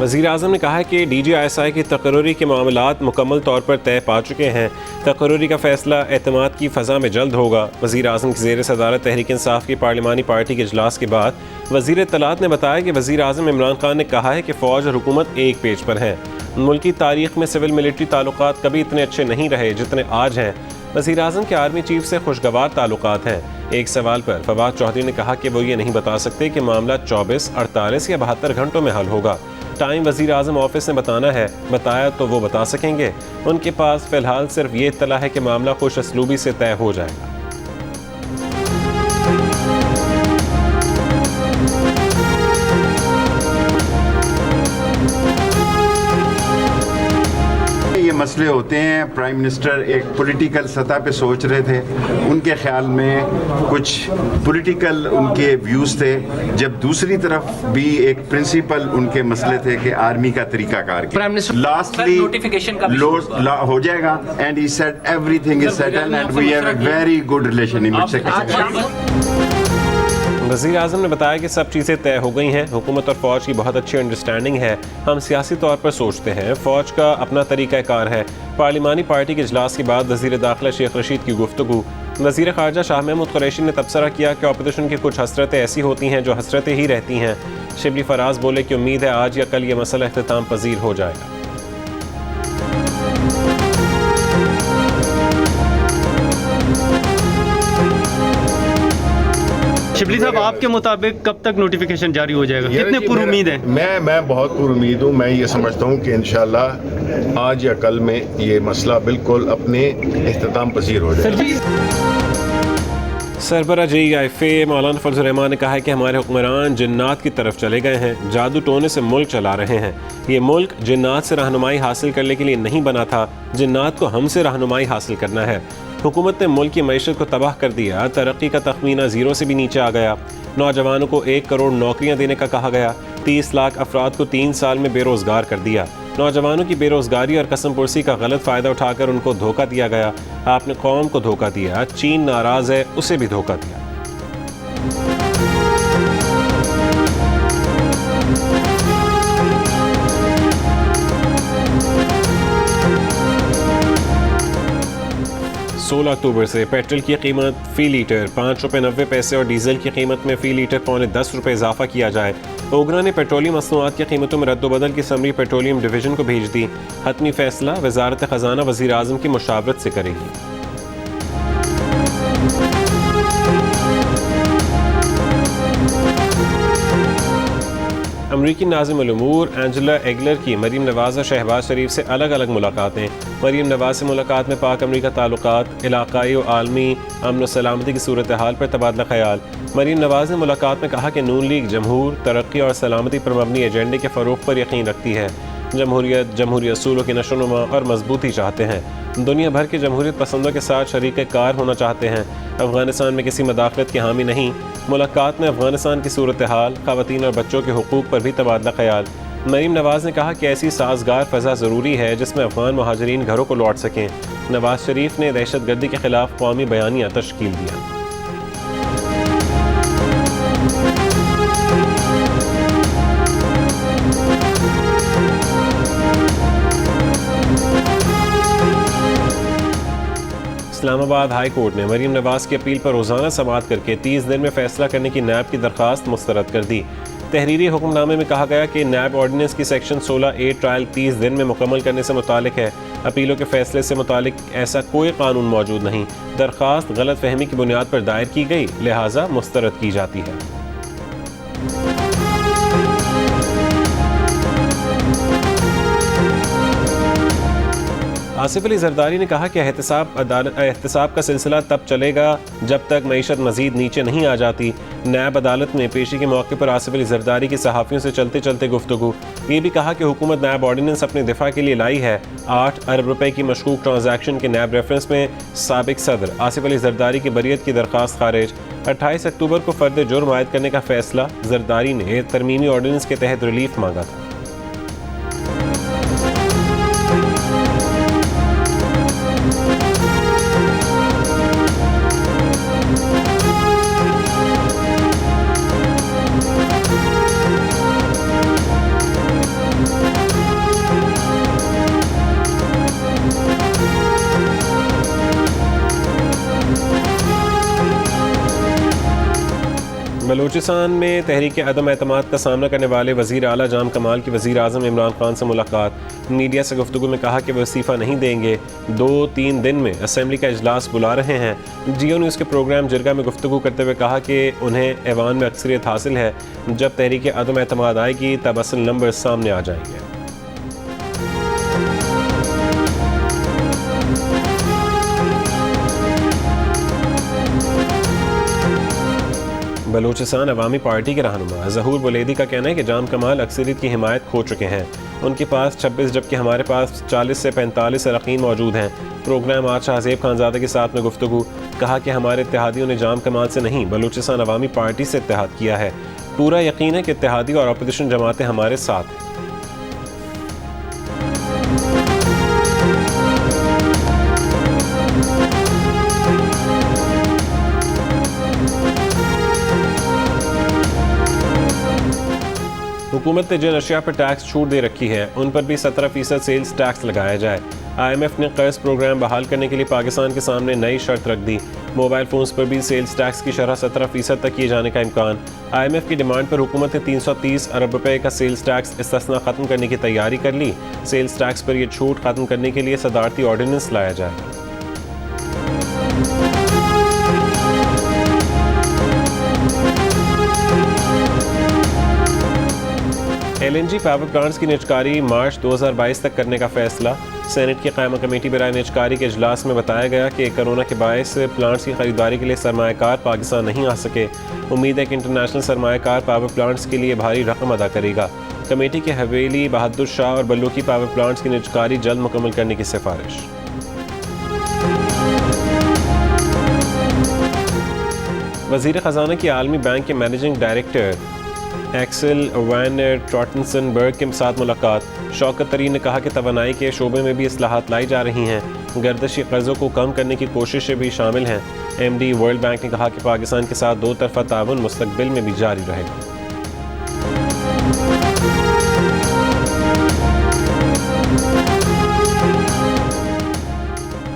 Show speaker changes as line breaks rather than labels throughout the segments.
वज़ीर आज़म ने कहा है कि DGISI की तकर्री के मामलात मुकम्मल तौर पर तय पा चुके हैं। तकर्री का फैसला एतमाद की फ़ज़ा में जल्द होगा। वज़ीर आज़म की ज़ेर सदारत तहरीक इंसाफ की पार्लिमानी पार्टी के इजलास के बाद वज़ीर इत्तलात ने बताया कि वज़ीर आज़म इमरान खान ने कहा है कि फ़ौज और हुकूमत एक पेज पर है। मुल्क की तारीख में सिविल मिलिट्री ताल्लुकात कभी इतने अच्छे नहीं रहे जितने आज हैं। वज़ीर आज़म के आर्मी चीफ से खुशगवार ताल्लुकात हैं। एक सवाल पर फवाद चौधरी ने कहा कि वो ये नहीं बता सकते कि मामला 24, 48 या 72 घंटों में हल होगा। टाइम वज़ीर आज़म ऑफिस ने बताया तो वो बता सकेंगे। उनके पास फ़िलहाल सिर्फ ये इत्तला है कि मामला खुश असलूबी से तय हो जाएगा।
ये मसले होते हैं, प्राइम मिनिस्टर एक पॉलिटिकल सतह पे सोच रहे थे, उनके ख्याल में कुछ पॉलिटिकल उनके व्यूज़ थे, जब दूसरी तरफ भी एक प्रिंसिपल उनके मसले थे कि आर्मी का तरीकाकार लास्टली हो जाएगा and he said everything is settled and we have a very good relation in
वज़ीर आज़म ने बताया कि सब चीज़ें तय हो गई हैं। हुकूमत और फ़ौज की बहुत अच्छी अंडरस्टैंडिंग है। हम सियासी तौर पर सोचते हैं, फ़ौज का अपना तरीक़ाकार है। पार्लिमानी पार्टी के इजलास के बाद वज़ीर दाखिला शेख रशीद की गुफ्तगू। वज़ीर ख़ारजा शाह महमूद कुरैशी ने तबसरा किया कि अपोजिशन की कुछ हसरतें ऐसी होती हैं जो हसरतें ही रहती हैं। शिबली फराज बोले कि उम्मीद है आज या कल ये मसला इख्तिताम पजीर हो जाएगा।
शिबली साहब, आपके मुताबिक कब तक नोटिफिकेशन जारी हो जाएगा? कितने पुरुमीद हैं?
मैं बहुत पुरुमीद हूँ। मैं ये समझता हूँ कि इंशाल्लाह आज या कल में ये मसला बिल्कुल अपने इख्तिताम पजीर हो जाएगा।
सरबरा JIFA मौलाना फजल रहमान ने कहा है कि हमारे हुक्मरान जिन्नात की तरफ चले गए हैं, जादू टोने से मुल्क चला रहे हैं। ये मुल्क जिन्नात से रहनुमाई हासिल करने के लिए नहीं बना था, जिन्नात को हमसे रहनुमाई हासिल करना है। हुकूमत ने मुल्क की मईशत को तबाह कर दिया, तरक्की का तखमीना ज़ीरो से भी नीचे आ गया। नौजवानों को 1 करोड़ नौकरियां देने का कहा गया, 30 लाख अफराद को 3 साल में बेरोज़गार कर दिया। नौजवानों की बेरोज़गारी और कसम पुरसी का गलत फ़ायदा उठाकर उनको धोखा दिया गया। आपने कौम को धोखा दिया, चीन नाराज़ है, उसे भी धोखा दिया। सोलह अक्टूबर से पेट्रोल की कीमत फ़ी लीटर 5 रुपये 90 पैसे और डीजल की कीमत में फ़ी लीटर पौने 10 रुपये इजाफा किया जाए। ओगरा ने पेट्रोलियम मसनूआत की कीमतों में रद्दोबदल की समरी पेट्रोलियम डिवीज़न को भेज दी। हतमी फैसला वज़ारत ख़जाना वज़ीर आज़म की मुशावरत से करेगी। अमरीकी नाज़िम उल-उमूर एंजेला एगलर की मरीम नवाज़ और शहबाज शरीफ से अलग अलग मुलाकातें। मरीम नवाज़ से मुलाकात में पाक अमरीका ताल्लुकात, इलाकाई और आलमी अमन व सलामती की सूरत हाल पर तबादला ख्याल। मरीम नवाज़ ने मुलाकात में कहा कि नून लीग जमहूर, तरक्की और सलामती पर मबनी एजेंडे के फ़रोग़ पर यकीन रखती है। जमहूरी असूलों की नशोनुमा और मजबूती चाहते हैं। दुनिया भर के जमहूरियत पसंदों के साथ शरीक कार होना चाहते हैं। अफ़गानिस्तान में किसी मदाखलत की हामी नहीं। मुलाकात में अफ़गानिस्तान की सूरत हाल, ख़वातीन और बच्चों के हुकूक़ पर भी तबादला ख्याल। मरीम नवाज़ ने कहा कि ऐसी साजगार फ़ज़ा ज़रूरी है जिसमें अफ़गान महाजरीन घरों को लौट सकें। नवाज़ शरीफ ने दहशत गर्दी के ख़िलाफ़ कौमी बयानिया तश्कील दिया। इस्लामाबाद हाई कोर्ट ने मरीम नवाज़ की अपील पर रोज़ाना समाअत करके 30 दिन में फ़ैसला करने की नैब की दरख्वास्त मुस्तरद कर दी। तहरीरी हुक्मनामे में कहा गया कि नैब ऑर्डिनेंस की सेक्शन 16A ट्रायल 30 दिन में मुकम्मल करने से मुतालिक है। अपीलों के फैसले से मुतालिक ऐसा कोई कानून मौजूद नहीं। दरख्वास्त गलत फहमी की बुनियाद पर दायर की गई, लिहाजा मुस्तरद की जाती है। आसिफ अली जरदारी ने कहा कि एहतसाब का सिलसिला तब चलेगा जब तक मईशत मजीद नीचे नहीं आ जाती। नैब अदालत में पेशी के मौके पर आसिफ अली जरदारी की सहाफ़ियों से चलते चलते गुफ्तगू। ये भी कहा कि हुकूमत नैब ऑर्डिनेंस अपने दिफा के लिए लाई है। 8 अरब रुपए की मशकूक ट्रांजैक्शन के नैब रेफरेंस में साबिक सदर आसिफ अली जरदारी की बरियत की दरख्वास्त खारिज। 28 अक्टूबर को फ़र्द जुर्म आयद करने का फैसला। जरदारी ने तरमीमी ऑर्डिनेंस के तहत रिलीफ मांगा था। बलूचिस्तान में तहरीक अदम एतमाद का सामना करने वाले वज़ीर आला जाम कमाल की वज़ीर आज़म इमरान खान से मुलाकात। मीडिया से गुफ्तगू में कहा कि वह इस्तीफ़ा नहीं देंगे, 2-3 दिन में असम्बली का इजलास बुला रहे हैं। जियो न्यूज़ के प्रोग्राम जिरगा में गुफ्तगू करते हुए कहा कि उन्हें ऐवान में अक्सरियत हासिल है, जब तहरीक अदम एतमाद आएगी तब असल नंबर सामने आ जाएंगे। बलूचिस्तान अवामी पार्टी के रहनुमा ज़हूर बुलेदी का कहना है कि जाम कमाल अक्सरियत की हिमायत खो चुके हैं। उनके पास 26 जबकि हमारे पास 40 से 45 अरकान मौजूद हैं। प्रोग्राम आज शाहज़ेब खानज़ादा के साथ में गुफ्तगू, कहा कि हमारे इत्तेहादियों ने जाम कमाल से नहीं बलूचिस्तान अवामी पार्टी से इत्तेहाद किया है। पूरा यकीन है कि इत्तेहादी और अपोजिशन जमातें हमारे साथ हैं। हुकूमत ने जिन अशिया पर टैक्स छूट दे रखी है उन पर भी 17% सेल्स टैक्स लगाया जाए। IMF ने कर्ज प्रोग्राम बहाल करने के लिए पाकिस्तान के सामने नई शर्त रख दी। मोबाइल फ़ोन्स पर भी सेल्स टैक्स की शरह 17% तक किए जाने का इम्कान। IMF की डिमांड पर हुकूमत ने 330 अरब रुपए का सेल्स टैक्स इस्तिस्ना ख़त्म करने की तैयारी कर ली। सेल्स टैक्स पर यह छूट ख़त्म करने के लिए सदारती ऑर्डिनेंस लाया जाएगा। LNG पावर प्लांट्स की निजकारी मार्च 2022 तक करने का फैसला। सेनेट की कायमा कमेटी बराए निजकारी के इजलास में बताया गया कि कोरोना के बायस प्लांट्स की खरीदारी के लिए सरमायाकार पाकिस्तान नहीं आ सके। उम्मीद है कि इंटरनेशनल सरमायाकार पावर प्लांट्स के लिए भारी रकम अदा करेगा। कमेटी के हवेली, बहादुर शाह और बल्लूकी पावर प्लांट्स की निजकारी जल्द मुकम्मल करने की सिफारिश। वज़ीर ख़जाना की आलमी बैंक के मैनेजिंग डायरेक्टर एक्सेल वैन ट्रॉटनसनबर्ग के साथ मुलाकात। शौकत तरीन ने कहा कि तवानाई के शोबे में भी इस्लाहात लाई जा रही हैं। गर्दिशी कर्ज़ों को कम करने की कोशिशें भी शामिल हैं। MD वर्ल्ड बैंक ने कहा कि पाकिस्तान के साथ 2 तरफ़ा ताउन मुस्तक़बिल में भी जारी रहेगा।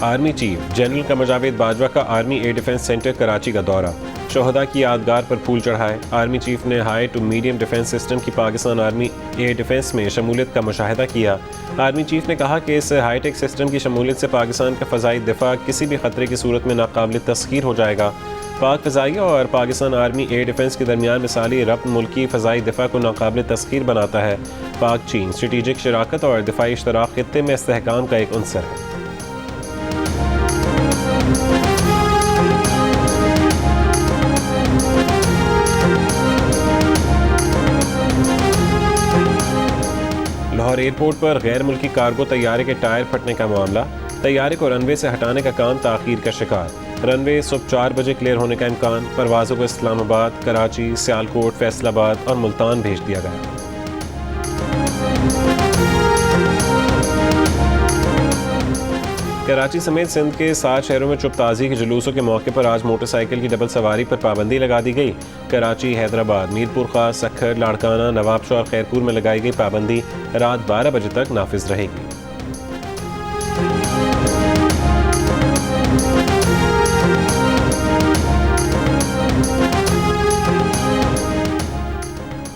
Army chief general Qamar Javed Bajwa का army air defence centre Karachi का दौरा। शोहदा की यादगार पर फूल चढ़ाए। आर्मी चीफ ने high to medium defence system की पाकिस्तान आर्मी एयर डिफेंस में शमूलियत का मुशाहिदा किया। आर्मी चीफ ने कहा कि इस हाईटेक सिस्टम की शमूलियत से पाकिस्तान का फ़ज़ाई दिफा किसी भी ख़तरे की सूरत में नाकाबिल तस्खीर हो जाएगा। पाक फ़ज़ाइया और पाकिस्तान आर्मी एयर डिफेंस के दरमियान मिसाली रब्त मुल्की फ़ज़ाई दिफा को नाकाबिल तस्खीर बनाता है। पाक चीन स्ट्रेटेजिक शराकत और दिफाई इश्तराक खित्ते में इस्तेहकाम का एक अंसर है। लाहौर एयरपोर्ट पर गैर मुल्की कार्गो तैयारे के टायर फटने का मामला। तैयारे को रनवे से हटाने का काम ताख़ीर का शिकार। रनवे सुबह 4 बजे क्लियर होने का इम्कान। परवाज़ों को इस्लामाबाद, कराची, सियालकोट, फैसलाबाद और मुल्तान भेज दिया गया। कराची समेत सिंध के 7 शहरों में चुप ताज़ी के जुलूसों के मौके पर आज मोटरसाइकिल की डबल सवारी पर पाबंदी लगा दी गई। कराची, हैदराबाद, मीरपुर खास, सक्खर, लाड़काना, नवाबशाह और खैरपुर में लगाई गई पाबंदी रात 12 बजे तक नाफिज रहेगी।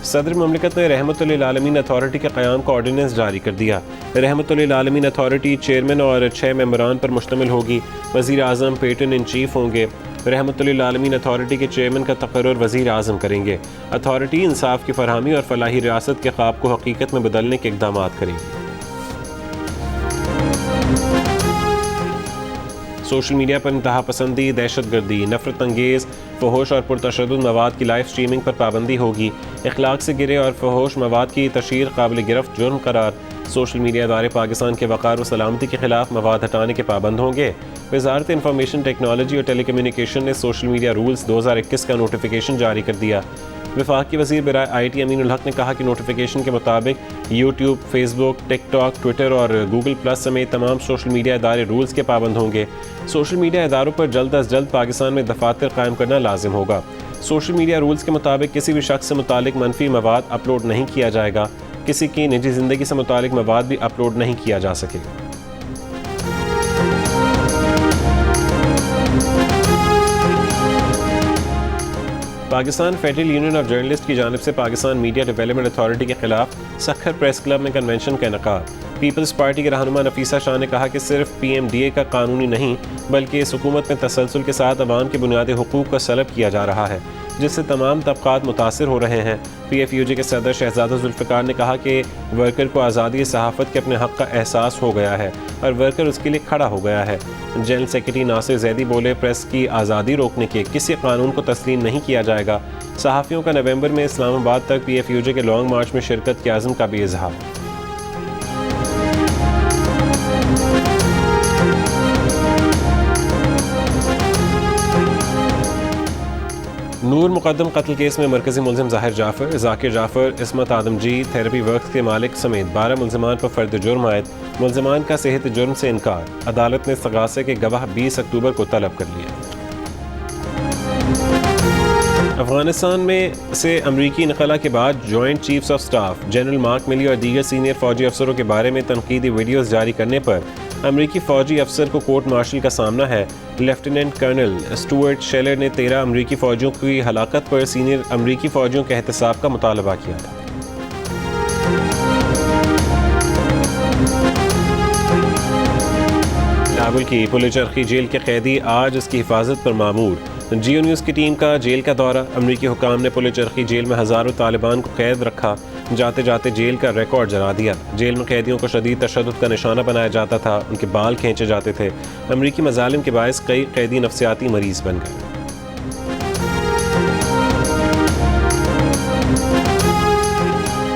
सदर ममलिकत ने रहमतुल्लिल आलमीन अथॉरिटी के क़याम का ऑर्डिनेंस जारी कर दिया। रहमतुल्लिल आलमीन अथॉरिटी चेयरमैन और 6 मेंबरान पर मुश्तमिल होगी। वज़ीर आज़म पेटन इन चीफ होंगे। रहमतुल्लिल आलमीन अथॉरिटी के चेयरमैन का तकर्रुर वज़ीर आज़म करेंगे। अथॉरिटी इंसाफ की फरहमी और फलाही रियासत के ख्वाब को हकीकत में बदलने के इक़दाम करेगी। सोशल मीडिया पर इंतहा पसंदी, दहशतगर्दी, नफरत अंगेज़, फ़होश और पुरतशद्दुद मवाद की लाइव स्ट्रीमिंग पर पाबंदी होगी। इखलाक से गिरे और फ़होश मवाद की तशहीर काबिल गिरफ्त जुर्म करार। सोशल मीडिया इदारे पाकिस्तान के वक़ार व सलामती के खिलाफ मवाद हटाने के पाबंद होंगे। वज़ारत इंफॉर्मेशन टेक्नोलॉजी और टेलीकम्युनिकेशन ने सोशल मीडिया रूल्स 2021 का नोटिफिकेशन जारी कर दिया। वफाकी वज़ीर बराए IT अमीनुल हक ने कहा कि नोटिफिकेशन के मुताबिक यूट्यूब, फेसबुक, टिकटॉक, ट्विटर और गूगल प्लस समेत तमाम सोशल मीडिया इदारे रूल्स के पाबंद होंगे। सोशल मीडिया इदारों पर जल्द अज जल्द पाकिस्तान में दफातर कायम करना लाजिम होगा। सोशल मीडिया रूल्स के मुताबिक किसी भी शख्स से मुतालिक मनफी मवाद अपलोड नहीं किया जाएगा। किसी की निजी ज़िंदगी से मुतालिक मवाद भी अपलोड नहीं किया जा सकेगा। Pakistan federal union of journalist की जानिब से पाकिस्तान मीडिया डेवलपमेंट अथॉरिटी के खिलाफ सखर प्रेस क्लब में कन्वेंशन का इनेकाद। पीपल्स पार्टी के रहनुमा नफीसा शाह ने कहा कि सिर्फ PMDA का कानूनी नहीं बल्कि इस हुकूमत में तसलसल के साथ अवाम के बुनियादी हुकूक को सलब किया जा रहा है, जिससे तमाम तबकात मुतासिर हो रहे हैं। PFUJ के सदर शहजादा जुल्फ़िकार ने कहा कि वर्कर को आज़ादी सहाफ़त के अपने हक़ का एहसास हो गया है और वर्कर उसके लिए खड़ा हो गया है। जनरल सेक्रेटरी नासिर जैदी बोले, प्रेस की आज़ादी रोकने के किसी कानून को तस्लीम नहीं किया जाएगा। सहाफ़ियों का नवंबर में इस्लामाबाद तक PFUJ के लॉन्ग मार्च में शिरकत के आज़म का भी इजहार। नूर मुकद्दम कत्ल केस में मरकजी मुलजिम ज़ाहिर जाफ़र, ज़ाकिर जाफ़र, इस्मत आदमजी, थेरेपी वर्क्स के मालिक समेत 12 मुलजमान पर फ़र्द जुर्म आयद। मुलजमान का सेहत जुर्म से इनकार। अदालत ने इस्तग़ासे के गवाह 20 अक्टूबर को तलब कर लिया। अफगानिस्तान में से अमरीकी इनखला के बाद joint chiefs of staff general mark मिली और दीगर सीनियर फौजी अफसरों के बारे में तनकीदी वीडियोज़ जारी करने पर अमरीकी फ़ौजी अफसर को कोर्ट मार्शल का सामना है। लेफ्टिनेंट कर्नल स्टुअर्ट शेलर ने 13 अमरीकी फ़ौजियों की हलाकत पर सीनियर अमरीकी फ़ौजियों के एहतसाब का मुतालबा किया था। काबुल की पुलिचरखी जेल के कैदी आज उसकी हिफाजत पर मामूर। जियो न्यूज़ की टीम का जेल का दौरा। अमरीकी हुकाम ने पुलिचरखी जेल में हज़ारों तालिबान को कैद रखा। जाते जाते जेल का रिकॉर्ड जला दिया। जेल में कैदियों को शदीद तशद्दुद का निशाना बनाया जाता था, उनके बाल खींचे जाते थे। अमरीकी मज़ालिम के बायस कई कैदी नफ्सियाती मरीज़ बन गए।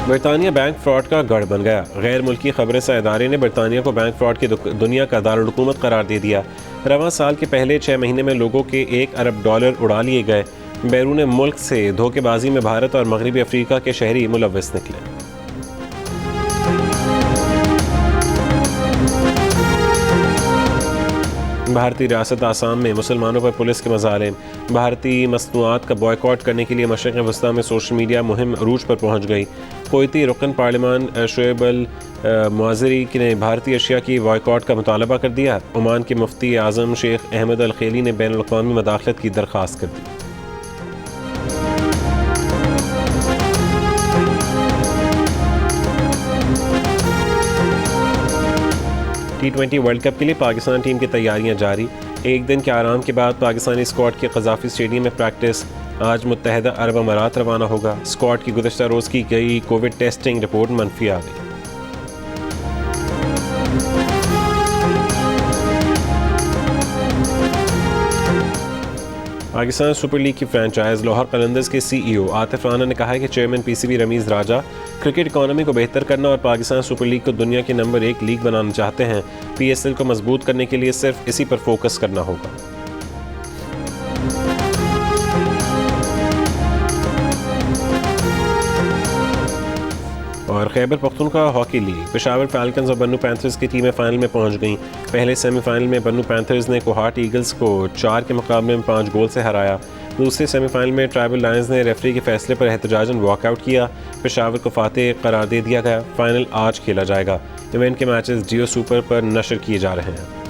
बरतानिया बैंक फ्रॉड का गढ़ बन गया। गैर मुल्की खबरसां इदारे ने बरतानिया को बैंक फ्रॉड की दुनिया का दारुल-हुकूमत करार दे दिया। रवां साल के पहले 6 महीने में लोगों के $1 अरब उड़ा लिए गए। बैरून मुल्क से धोखेबाजी में भारत और मगरबी अफ्रीका के शहरी मुलव्वस निकले। भारतीय रियासत आसाम में मुसलमानों पर पुलिस के मज़ालिम। भारतीय मसनूआत का बॉयकॉट करने के लिए मशरिक़ वस्ता में सोशल मीडिया मुहिम अरूज पर पहुँच गई। कोयती रुकन पार्लिमान शोएब अल मुआज़री ने भारतीय अशिया की बॉयकॉट का मुतालबा कर दिया। ओमान के मुफ्ती आज़म शेख अहमद अल खेली ने बैनुल अक़वामी मदाखलत की दरख्वास्त कर दी। T20 वर्ल्ड कप के लिए पाकिस्तान टीम की तैयारियां जारी। एक दिन के आराम के बाद पाकिस्तानी स्क्वाड की क़ज़ाफ़ी स्टेडियम में प्रैक्टिस। आज मुत्तहदा अरब अमारात रवाना होगा। स्क्वाड की गुज़श्ता रोज़ की गई कोविड टेस्टिंग रिपोर्ट मनफी आ गई। पाकिस्तान सुपर लीग की फ्रेंचाइज लाहौर कलंदर्स के CEO आतिफ राना ने कहा है कि चेयरमैन PCB रमीज़ राजा क्रिकेट इकॉनमी को बेहतर करना और पाकिस्तान सुपर लीग को दुनिया की नंबर 1 लीग बनाना चाहते हैं। PSL को मजबूत करने के लिए सिर्फ इसी पर फोकस करना होगा। और Khyber Pakhtunkhwa hockey league Peshawar falcons और बन्नू पैंथर्स की टीमें फाइनल में पहुंच गईं। पहले सेमीफाइनल में बन्नू पैंथर्स ने कोहाट ईगल्स को 4 के मुकाबले में 5 गोल से हराया। दूसरे सेमीफाइनल में ट्राइबल लायंस ने रेफरी के फैसले पर एहतजाजन वॉकआउट किया। पेशावर को फातेह करार दे दिया गया। फाइनल आज खेला जाएगा। इवेंट के मैचेस जियो सुपर पर नशर किए जा रहे हैं।